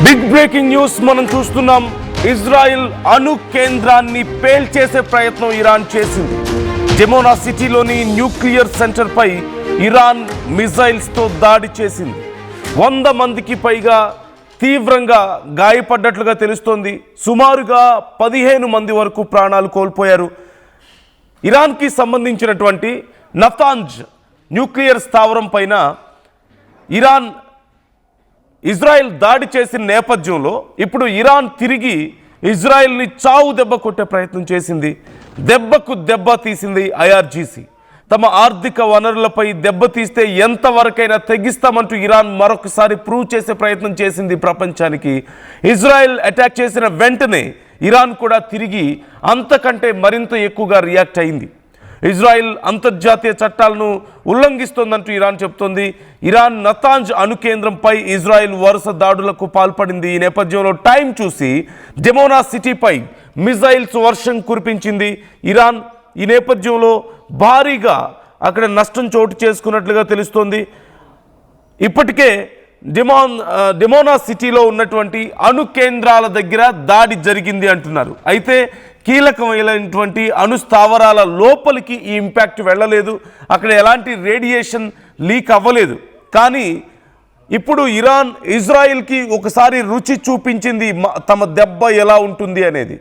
Big breaking news మనం చూస్తున్నాం. Israel అణు కేంద్రాన్ని పేల్చేసే ప్రయత్నం ఇరాన్ చేసింది. జెమోనా సిటీలోని న్యూక్లియర్ సెంటర్ పై ఇరాన్ మిజైల్స్ తో దాడి చేసింది. 100 మందికి పైగా తీవ్రంగా గాయపడ్డట్లుగా తెలుస్తోంది. సుమారుగా 15 మంది వరకు ప్రాణాలు కోల్పోయారు. ఇరాన్కి సంబంధించినటువంటి నతాంజ్ న్యూక్లియర్ స్థావరం పైన ఇజ్రాయెల్ దాడి చేసిన నేపథ్యంలో ఇప్పుడు ఇరాన్ తిరిగి ఇజ్రాయెల్ని చావు దెబ్బ కొట్టే ప్రయత్నం చేసింది. దెబ్బకు దెబ్బ తీసింది ఐఆర్జీసీ. తమ ఆర్థిక వనరులపై దెబ్బతీస్తే ఎంతవరకైనా తెగిస్తామంటూ ఇరాన్ మరొకసారి ప్రూవ్ చేసే ప్రయత్నం చేసింది ప్రపంచానికి. ఇజ్రాయెల్ అటాక్ చేసిన వెంటనే ఇరాన్ కూడా తిరిగి అంతకంటే మరింత ఎక్కువగా రియాక్ట్ అయింది. ఇజ్రాయెల్ అంతర్జాతీయ చట్టాలను ఉల్లంఘిస్తోందంటూ ఇరాన్ చెబుతోంది. ఇరాన్ నతాంజ్ అణు కేంద్రంపై ఇజ్రాయెల్ వరుస దాడులకు పాల్పడింది. ఈ నేపథ్యంలో టైం చూసి జెమోనా సిటీపై మిజైల్స్ వర్షం కురిపించింది ఇరాన్. ఈ నేపథ్యంలో భారీగా అక్కడ నష్టం చోటు చేసుకున్నట్లుగా తెలుస్తోంది. ఇప్పటికే డెమోనా సిటీలో ఉన్నటువంటి అణు కేంద్రాల దగ్గర దాడి జరిగింది అంటున్నారు. అయితే కీలకమైనటువంటి అణు స్థావరాల లోపలికి ఈ ఇంపాక్ట్ వెళ్ళలేదు. అక్కడ ఎలాంటి రేడియేషన్ లీక్ అవ్వలేదు. కానీ ఇప్పుడు ఇరాన్ ఇజ్రాయెల్కి ఒకసారి రుచి చూపించింది తమ దెబ్బ ఎలా ఉంటుంది అనేది.